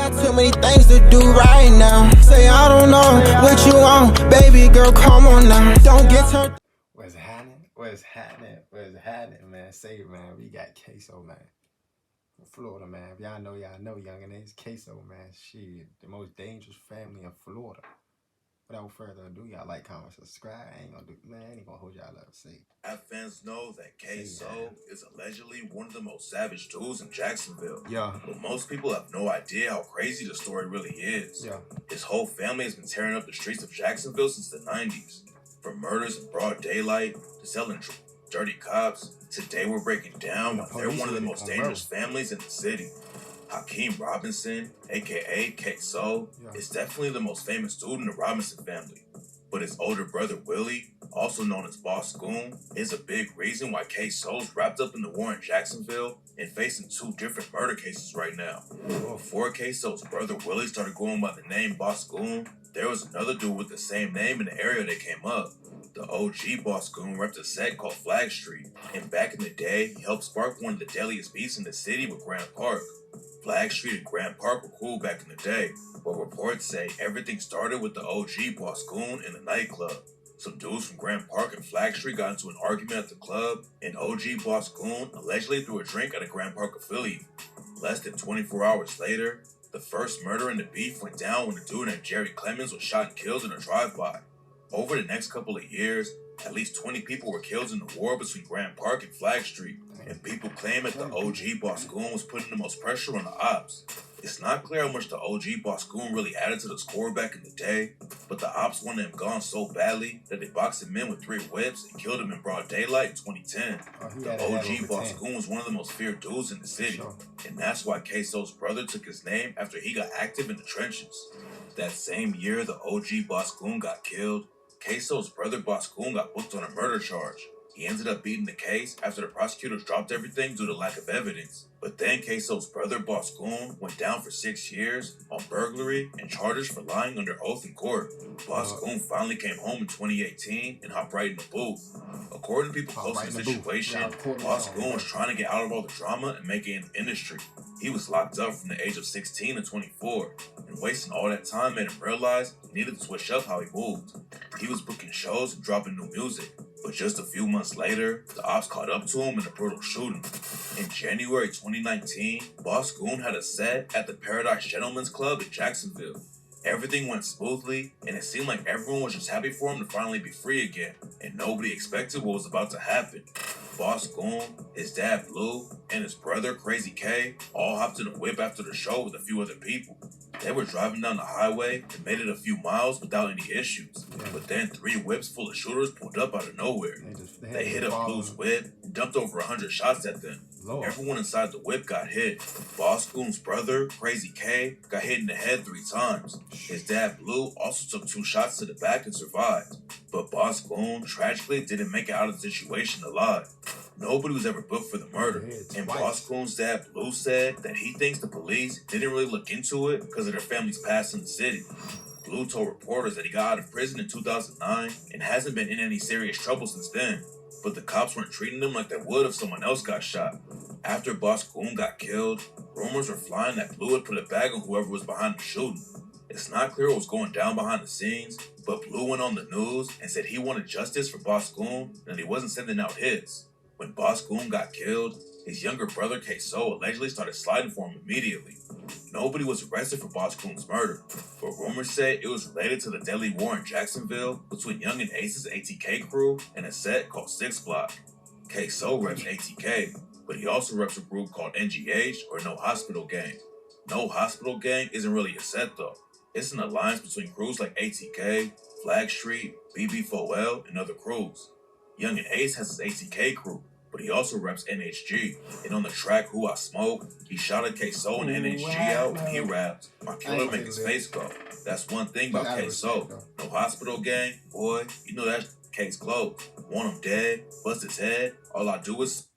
got too many things to do right now. Say I don't know what you want, baby girl, come on now. Don't get turned. What's happening? What's happening? What's happening, man? Say it, man. We got Ksoo, man. From Florida, man. If y'all know, youngin' it's Ksoo, man. Shit, the most dangerous family in Florida. Without further ado, y'all like, comment, subscribe. I ain't gonna hold y'all up. Say. Fans know that Ksoo is allegedly one of the most savage dudes in Jacksonville. Yeah. But most people have no idea how crazy the story really is. Yeah. His whole family has been tearing up the streets of Jacksonville since the 90s. From murders in broad daylight to selling dirty cops, today we're breaking down why they're one of the most dangerous families in the city. Hakeem Robinson, aka Ksoo, is definitely the most famous dude in the Robinson family. But his older brother Willie, also known as Boss Goon, is a big reason why Ksoo's wrapped up in the war in Jacksonville and facing 2 different murder cases right now. Before Ksoo's brother Willie started going by the name Boss Goon, there was another dude with the same name in the area that came up. The OG Boss Goon repped a set called Flag Street, and back in the day, he helped spark one of the deadliest beefs in the city with Grant Park. Flag Street and Grant Park were cool back in the day, but reports say everything started with the OG Boss Goon in a nightclub. Some dudes from Grant Park and Flag Street got into an argument at the club, and OG Boss Goon allegedly threw a drink at a Grant Park affiliate. Less than 24 hours later, the first murder in the beef went down when a dude named Jerry Clemens was shot and killed in a drive-by. Over the next couple of years, at least 20 people were killed in the war between Grant Park and Flag Street, and people claim that the OG Boss Goon was putting the most pressure on the ops. It's not clear how much the OG Boss Goon really added to the score back in the day, but the ops wanted him gone so badly that they boxed him in with 3 whips and killed him in broad daylight in 2010. The OG Boss Goon was one of the most feared dudes in the city, and that's why Ksoo's brother took his name after he got active in the trenches. That same year the OG Boss Goon got killed, Ksoo's brother Boss Goon got booked on a murder charge. He ended up beating the case after the prosecutors dropped everything due to lack of evidence. But then Ksoo's brother Boss Goon went down for 6 years on burglary and charges for lying under oath in court. Boss Goon finally came home in 2018 and hopped right in the booth. According to people close to the situation, Boss Goon was trying to get out of all the drama and make it in the industry. He was locked up from the age of 16 to 24, and wasting all that time made him realize he needed to switch up how he moved. He was booking shows and dropping new music, but just a few months later, the ops caught up to him in a brutal shooting. In January 2019, Boss Goon had a set at the Paradise Gentlemen's Club in Jacksonville. Everything went smoothly, and it seemed like everyone was just happy for him to finally be free again, and nobody expected what was about to happen. Boss Goon, his dad Blue, and his brother Crazy K all hopped in a whip after the show with a few other people. They were driving down the highway and made it a few miles without any issues. But then 3 whips full of shooters pulled up out of nowhere. They hit up Blue's whip and dumped over 100 shots at them. Everyone inside the whip got hit. Boss Goon's brother, Crazy K, got hit in the head 3 times. His dad Blue also took 2 shots to the back and survived. But Boss Goon tragically didn't make it out of the situation alive. Nobody was ever booked for the murder, and Boss Goon's dad Blue said that he thinks the police didn't really look into it because of their family's past in the city. Blue told reporters that he got out of prison in 2009 and hasn't been in any serious trouble since then, but the cops weren't treating him like they would if someone else got shot. After Boss Goon got killed, rumors were flying that Blue had put a bag on whoever was behind the shooting. It's not clear what was going down behind the scenes, but Blue went on the news and said he wanted justice for Boss Goon and that he wasn't sending out hits. When Boss Goon got killed, his younger brother Ksoo allegedly started sliding for him immediately. Nobody was arrested for Boss Goon's murder, but rumors say it was related to the deadly war in Jacksonville between Young and Ace's ATK crew and a set called 6 Block. Ksoo reps ATK, but he also reps a group called NGH or No Hospital Gang. No Hospital Gang isn't really a set though. It's an alliance between crews like ATK, Flag Street, BB4L, and other crews. Young and Ace has his ATK crew, but he also reps NHG. And on the track Who I Smoke, he shouted Ksoo and NHG out and he rapped, "My killer make his face go." That's one thing about Ksoo. No Hospital Gang, boy, you know that case closed. Want him dead, bust his head, all I do is...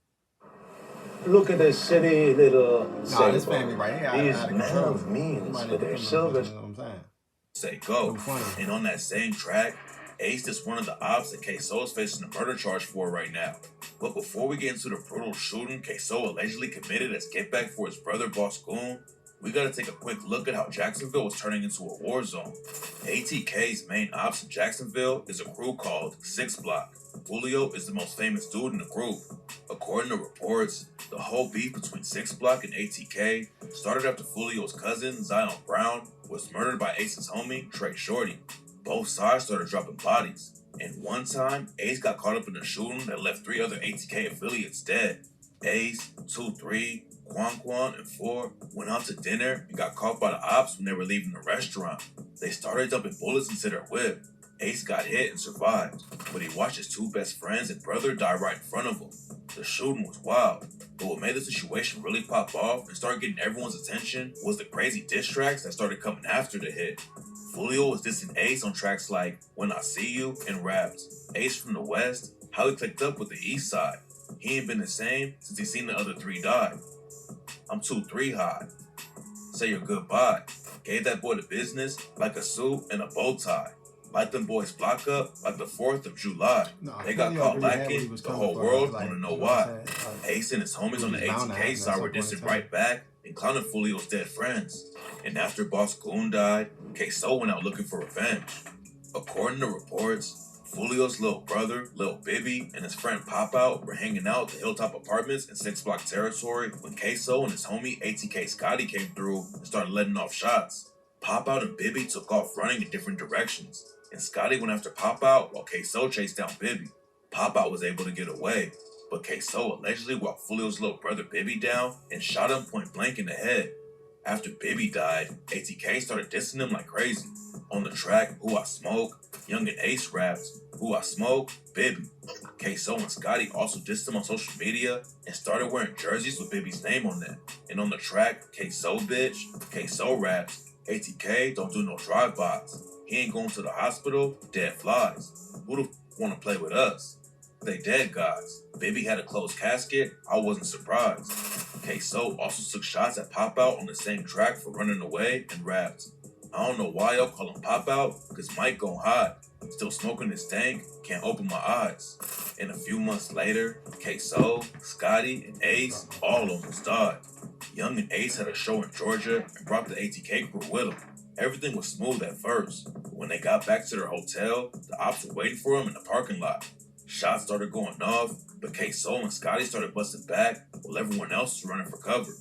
Look at this city little this family right here, these men of means with their silver. Say go. And on that same track, Ace is one of the ops that Ksoo is facing a murder charge for right now. But before we get into the brutal shooting Ksoo allegedly committed as get back for his brother Boss Goon, we gotta take a quick look at how Jacksonville was turning into a war zone. ATK's main ops in Jacksonville is a crew called 6 Block. Julio is the most famous dude in the group. According to reports, the whole beef between 6 Block and ATK started after Julio's cousin, Zion Brown, was murdered by Ace's homie, Trey Shorty. Both sides started dropping bodies, and one time, Ace got caught up in a shooting that left 3 other ATK affiliates dead. Ace, 2-3, Quan, and 4 went out to dinner and got caught by the ops when they were leaving the restaurant. They started dumping bullets into their whip. Ace got hit and survived, but he watched his 2 best friends and brother die right in front of him. The shooting was wild, but what made the situation really pop off and start getting everyone's attention was the crazy diss tracks that started coming after the hit. Julio was dissing Ace on tracks like When I See You and rapped Ace from the West, how he clicked up with the East Side. He ain't been the same since he seen the other 3 die. I'm 2-3 high. Say your goodbye. Gave that boy the business like a suit and a bow tie. Light them boys block up like the 4th of July. They got caught lacking, the whole world wanna know why. Ace and his homies on the ATK side were dissing right back and clowning Julio's dead friends. And after Boss Goon died, Ksoo went out looking for revenge. According to reports, Julio's little brother, Lil Bibby, and his friend Pop Out were hanging out at the Hilltop Apartments in 6 Block territory when Ksoo and his homie ATK Scotty came through and started letting off shots. Pop Out and Bibby took off running in different directions, and Scotty went after Pop Out while Ksoo chased down Bibby. Pop Out was able to get away, but Ksoo allegedly walked Julio's little brother Bibby down and shot him point blank in the head. After Bibby died, ATK started dissing him like crazy. On the track, Who I Smoke, Young and Ace raps, Who I Smoke, Bibby. Ksoo and Scotty also dissed him on social media and started wearing jerseys with Bibby's name on them. And on the track, Ksoo Bitch, Ksoo raps, ATK don't do no drive-bys. He ain't going to the hospital, dead flies. Who the f wanna play with us? They dead guys. Bibby had a closed casket, I wasn't surprised. Ksoo also took shots at Pop Out on the same track for running away and rapped. I don't know why y'all call him Pop Out, cause Mike gon' hide. Still smoking his tank, can't open my eyes. And a few months later, Ksoo, Scotty, and Ace all almost died. Young and Ace had a show in Georgia and brought the ATK crew with them. Everything was smooth at first, but when they got back to their hotel, the ops were waiting for them in the parking lot. Shots started going off, but Ksoo and Scotty started busting back while everyone else was running for cover.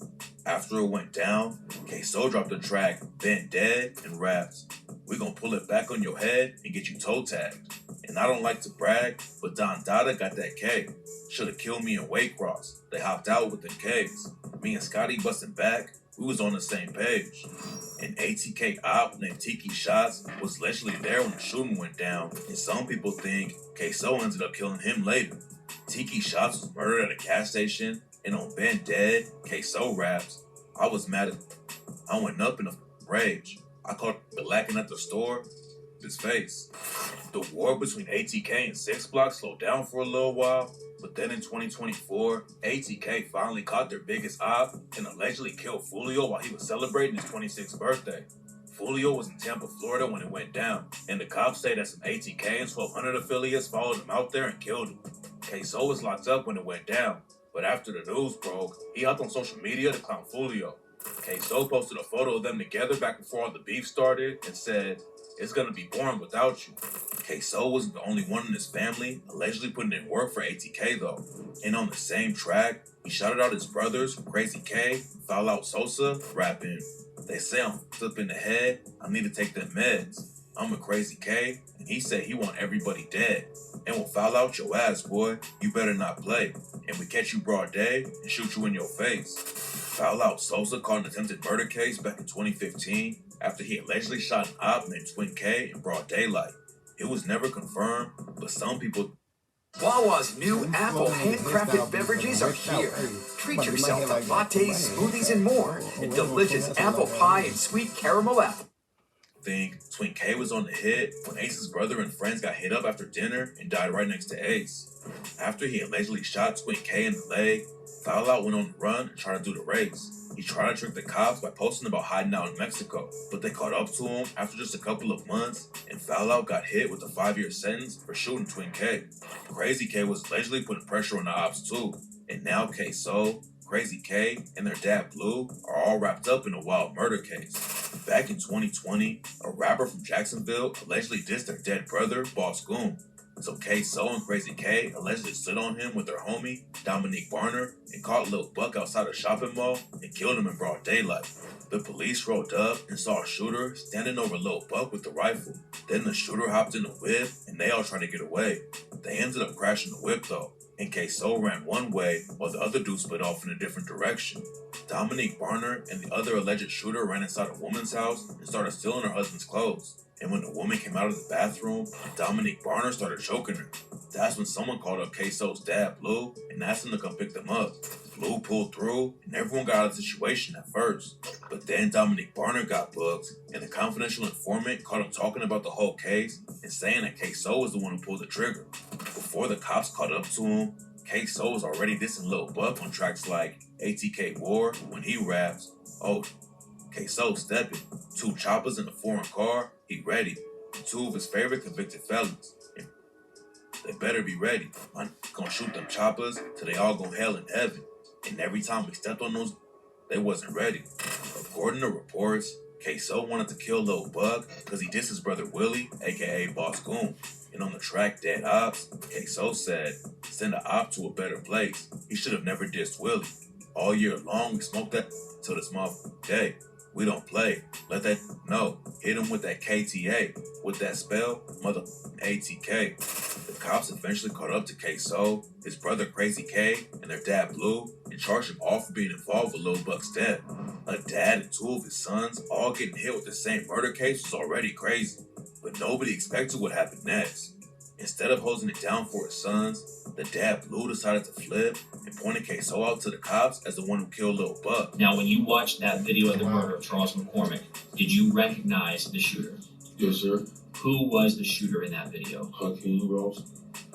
After it went down, Ksoo dropped the track Been Dead and rapped, We gon' pull it back on your head and get you toe tagged. And I don't like to brag, but Don Dada got that K. Shoulda killed me in Waycross. They hopped out with them Ks. Me and Scotty busting back, we was on the same page. An ATK op named Tiki Shots was allegedly there when the shooting went down, and some people think Ksoo ended up killing him later. Tiki Shots was murdered at a gas station, and on Been Dead, Ksoo raps, I was mad at I went up in a rage. I caught lacking at the store, his face. The war between ATK and 6 Block slowed down for a little while, but then in 2024, ATK finally caught their biggest op and allegedly killed Julio while he was celebrating his 26th birthday. Julio was in Tampa, Florida when it went down, and the cops say that some ATK and 1200 affiliates followed him out there and killed him. Ksoo was locked up when it went down, but after the news broke, he hopped on social media to clown Julio. Ksoo posted a photo of them together back before all the beef started and said, It's gonna be boring without you. Ksoo wasn't the only one in his family allegedly putting in work for ATK though. And on the same track, he shouted out his brothers, Crazy K, and Foul Out Sosa, rapping, They say I'm up in the head, I need to take them meds. I'm a Crazy K, and he said he want everybody dead. And we'll foul out your ass, boy. You better not play. And we catch you broad day and shoot you in your face. Foul Out Sosa caught an attempted murder case back in 2015 after he allegedly shot an op named Twin K in broad daylight. It was never confirmed, but some people... Wawa's new Apple handcrafted beverages are here. Treat yourself to lattes, smoothies, and more. And delicious apple pie and sweet caramel apple. Think Twin K was on the hit when Ace's brother and friends got hit up after dinner and died right next to Ace. After he allegedly shot Twin K in the leg, Foul Out went on the run and tried to do the race. He tried to trick the cops by posting about hiding out in Mexico, but they caught up to him after just a couple of months, and Foul Out got hit with a 5-year sentence for shooting Twin K. Crazy K was allegedly putting pressure on the ops too, and now Ksoo, Crazy K, and their dad Blue are all wrapped up in a wild murder case. Back in 2020, a rapper from Jacksonville allegedly dissed their dead brother, Boss Goon. So Ksoo and Crazy K allegedly stood on him with their homie, Dominique Barner, and caught Lil Buck outside a shopping mall and killed him in broad daylight. The police rolled up and saw a shooter standing over Lil Buck with the rifle. Then the shooter hopped in the whip and they all tried to get away. They ended up crashing the whip though, and Ksoo ran one way while the other dude split off in a different direction. Dominique Barner and the other alleged shooter ran inside a woman's house and started stealing her husband's clothes. And when the woman came out of the bathroom, Dominique Barner started choking her. That's when someone called up Ksoo's dad, Blue, and asked him to come pick them up. Blue pulled through, and everyone got out of the situation at first. But then Dominique Barner got booked, and the confidential informant caught him talking about the whole case and saying that Ksoo was the one who pulled the trigger. Before the cops caught up to him, Ksoo was already dissing Lil Buck on tracks like ATK Murder when he raps, "Oh, Ksoo stepping, 2 choppers in a foreign car, he ready, and 2 of his favorite convicted felons. And they better be ready. I'm gonna shoot them choppers till they all go hell in heaven. And every time we stepped on those, they wasn't ready." According to reports, Ksoo wanted to kill Lil Buck because he dissed his brother Willie, aka Boss Goon. And on the track Dead Ops, Ksoo said, "Send an op to a better place. He should have never dissed Willie. All year long we smoked that till this motherfucking day. We don't play. Let that know. Hit him with that KTA. With that spell, motherfucking ATK." The cops eventually caught up to Ksoo, his brother Crazy K, and their dad Blue, and charged them all for being involved with Lil Buck's death. A dad and 2 of his sons all getting hit with the same murder case was already crazy, but nobody expected what happened next. Instead of hosing it down for his sons, the dad Blue decided to flip and pointed Ksoo out to the cops as the one who killed Lil Buck. Now, when you watched that video of the murder of Charles McCormick, did you recognize the shooter? Yes, sir. Who was the shooter in that video? Hakeem Robinson.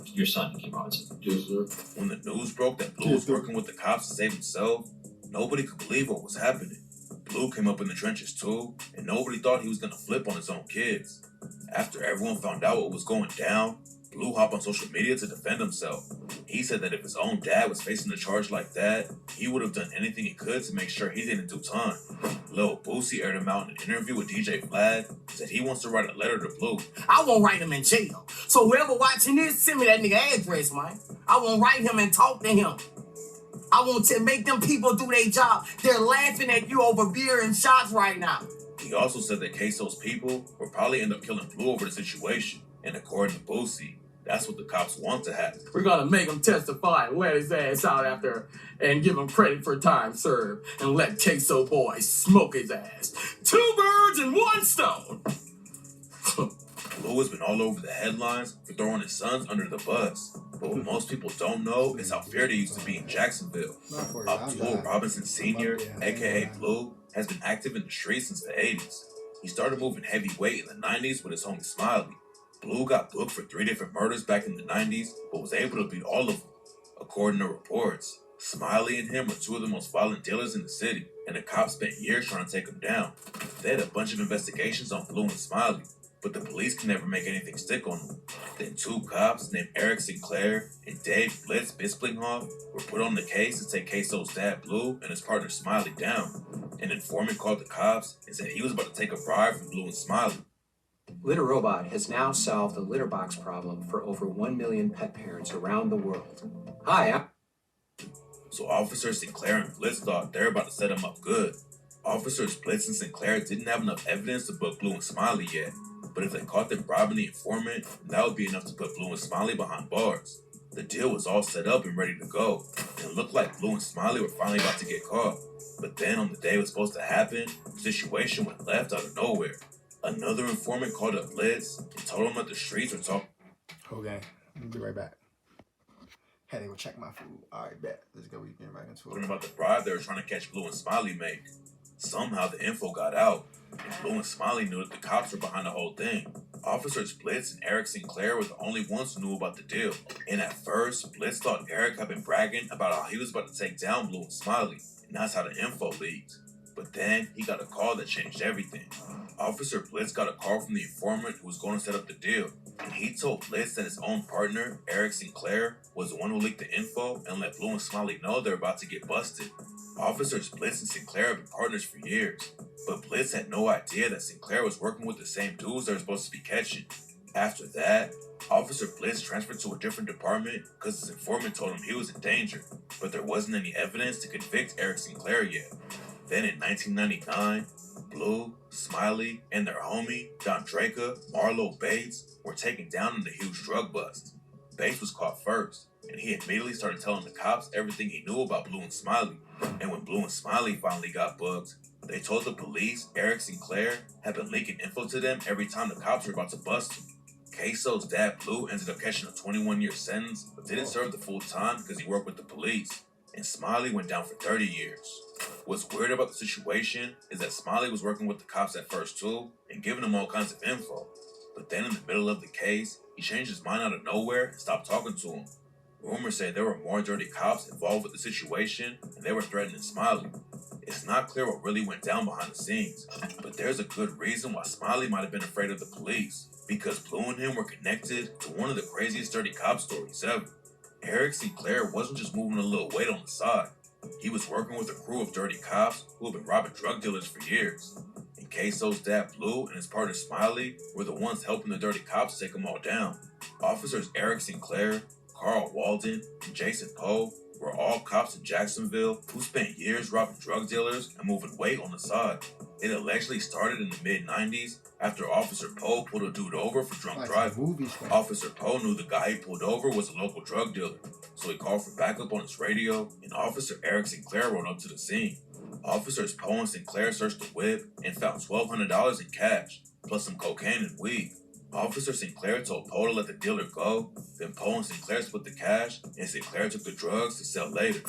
Your son, Hakeem Robinson. Yes, sir. When the news broke that Blue was working with the cops to save himself, nobody could believe what was happening. Blue came up in the trenches too, and nobody thought he was gonna flip on his own kids. After everyone found out what was going down, Blue hopped on social media to defend himself. He said that if his own dad was facing a charge like that, he would have done anything he could to make sure he didn't do time. Lil Boosie aired him out in an interview with DJ Vlad, said he wants to write a letter to Blue. "I won't write him in jail. So whoever watching this, send me that nigga address, man. I won't write him and talk to him. I want to make them people do their job. They're laughing at you over beer and shots right now." He also said that Ksoo's people will probably end up killing Blue over the situation. And according to Boosie, that's what the cops want to happen. "We're gonna make him testify and let his ass out after and give him credit for time served and let Ksoo boys smoke his ass. 2 birds and 1 stone." Blue has been all over the headlines for throwing his sons under the bus. But what most people don't know is how feared he used to be in Jacksonville. Abdul Robinson Sr., aka Blue, has been active in the streets since the 80s. He started moving heavyweight in the 90s with his homie Smiley. Blue got booked for 3 different murders back in the 90s, but was able to beat all of them. According to reports, Smiley and him were 2 of the most violent dealers in the city, and the cops spent years trying to take them down. They had a bunch of investigations on Blue and Smiley, but the police can never make anything stick on them. Then 2 cops named Eric Sinclair and Dave Blitz Bisplinghoff were put on the case to take Ksoo's dad Blue and his partner Smiley down. An informant called the cops and said he was about to take a bribe from Blue and Smiley. Litter Robot has now solved the litter box problem for over 1 million pet parents around the world. Hi, So Officers Sinclair and Blitz thought they were about to set him up good. Officers Blitz and Sinclair didn't have enough evidence to book Blue and Smiley yet, but if they caught them robbing the informant, that would be enough to put Blue and Smiley behind bars. The deal was all set up and ready to go, and it looked like Blue and Smiley were finally about to get caught. But then on the day it was supposed to happen, the situation went left out of nowhere. Another informant called up Blitz and told him that the streets were talking. Okay, I'll be right back. Had to go check my food. Alright, bet. Let's go. We get back into it. About the bribe they were trying to catch Blue and Smiley make. Somehow the info got out, and Blue and Smiley knew that the cops were behind the whole thing. Officers Blitz and Eric Sinclair were the only ones who knew about the deal. And at first, Blitz thought Eric had been bragging about how he was about to take down Blue and Smiley, and that's how the info leaked. But then he got a call that changed everything. Officer Blitz got a call from the informant who was going to set up the deal. And he told Blitz that his own partner, Eric Sinclair, was the one who leaked the info and let Blue and Smiley know they're about to get busted. Officers Blitz and Sinclair have been partners for years, but Blitz had no idea that Sinclair was working with the same dudes they were supposed to be catching. After that, Officer Blitz transferred to a different department because his informant told him he was in danger, but there wasn't any evidence to convict Eric Sinclair yet. Then in 1999, Blue, Smiley, and their homie, Don Draca, Marlo Bates, were taken down in a huge drug bust. Bates was caught first, and he immediately started telling the cops everything he knew about Blue and Smiley. And when Blue and Smiley finally got booked, they told the police Eric Sinclair had been leaking info to them every time the cops were about to bust him. Ksoo's dad, Blue, ended up catching a 21-year sentence, but didn't serve the full time because he worked with the police. And Smiley went down for 30 years. What's weird about the situation is that Smiley was working with the cops at first too, and giving them all kinds of info. But then in the middle of the case, he changed his mind out of nowhere and stopped talking to him. Rumors say there were more dirty cops involved with the situation, and they were threatening Smiley. It's not clear what really went down behind the scenes, but there's a good reason why Smiley might have been afraid of the police, because Blue and him were connected to one of the craziest dirty cop stories ever. Eric Sinclair wasn't just moving a little weight on the side. He was working with a crew of dirty cops who had been robbing drug dealers for years. And Ksoo's dad, Blue, and his partner Smiley were the ones helping the dirty cops take them all down. Officers Eric Sinclair, Carl Walden, and Jason Poe were all cops in Jacksonville who spent years robbing drug dealers and moving weight on the side. It allegedly started in the mid-90s after Officer Poe pulled a dude over for drunk driving. Officer Poe knew the guy he pulled over was a local drug dealer, so he called for backup on his radio, and Officer Eric Sinclair rode up to the scene. Officers Poe and Sinclair searched the whip and found $1,200 in cash, plus some cocaine and weed. Officer Sinclair told Poe to let the dealer go, then Poe and Sinclair split the cash, and Sinclair took the drugs to sell later.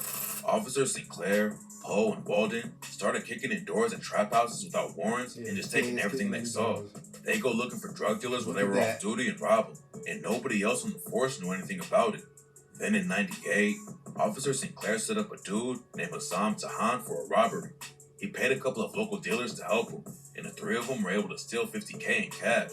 Officers Sinclair, Poe, and Walden started kicking in doors at trap houses without warrants and just taking everything they saw. They go looking for drug dealers when they were off duty and rob them, and nobody else on the force knew anything about it. Then in '98, Officer Sinclair set up a dude named Hassan Tahan for a robbery. He paid a couple of local dealers to help him, and the three of them were able to steal $50K in cash.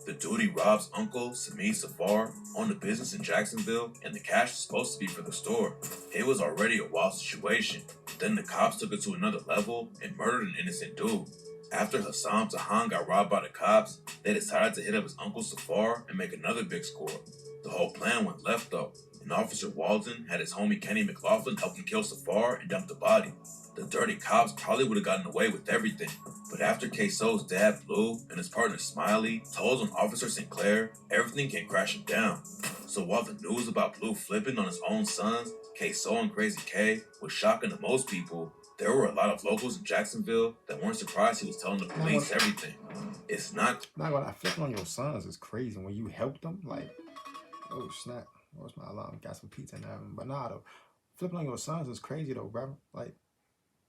The dude he rob's uncle, Samir Safar, owned a business in Jacksonville, and the cash was supposed to be for the store. It was already a wild situation. Then the cops took it to another level and murdered an innocent dude. After Hassan Tahan got robbed by the cops, they decided to hit up his uncle Safar and make another big score. The whole plan went left though, and Officer Walden had his homie Kenny McLaughlin help him kill Safar and dump the body. The dirty cops probably would have gotten away with everything, but after Ksoo's dad, Blue, and his partner Smiley told on Officer Sinclair, everything came crashing down. So while the news about Blue flipping on his own sons, Ksoo and Crazy K, was shocking to most people, there were a lot of locals in Jacksonville that weren't surprised he was telling the police everything. It's not gonna flipping on your sons is crazy when you help them. Like, oh snap, where's my alarm? Got some pizza in the oven. But nah, though, flipping on your sons is crazy though, bro. Like,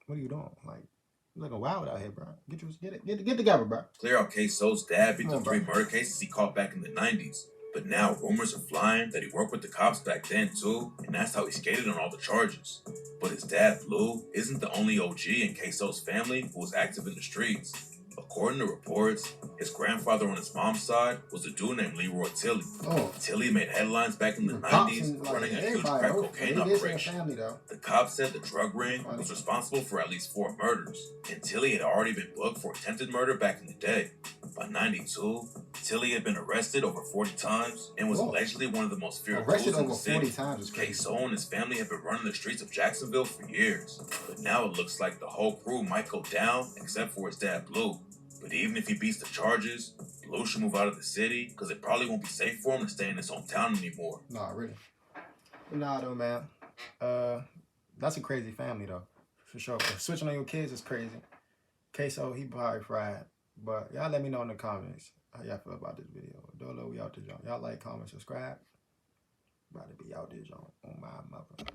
what are you doing? Like, you're looking wild out here, bro. Get together, bro. Clear out Ksoo's dad beat the 3 murder cases he caught back in the 90s. But now rumors are flying that he worked with the cops back then too, and that's how he skated on all the charges. But his dad, Blue, isn't the only OG in Ksoo's family who was active in the streets. According to reports, his grandfather on his mom's side was a dude named Leroy Tilley. Tilley made headlines back in the 90s running a huge crack cocaine operation. The cops said the drug ring was responsible for at least 4 murders, and Tilley had already been booked for attempted murder back in the day. By '92, Tilley had been arrested over 40 times and was allegedly one of the most feared dudes in the city. Ksoo and his family had been running the streets of Jacksonville for years, but now it looks like the whole crew might go down except for his dad, Blue. But even if he beats the charges, Blue should move out of the city because it probably won't be safe for him to stay in his hometown anymore. Nah, really. Nah, though, man. That's a crazy family, though. For sure. But switching on your kids is crazy. Ksoo, he probably fried. But y'all let me know in the comments how y'all feel about this video. Dolo, we out this joint. Y'all like, comment, subscribe. About to be out this joint on my mother.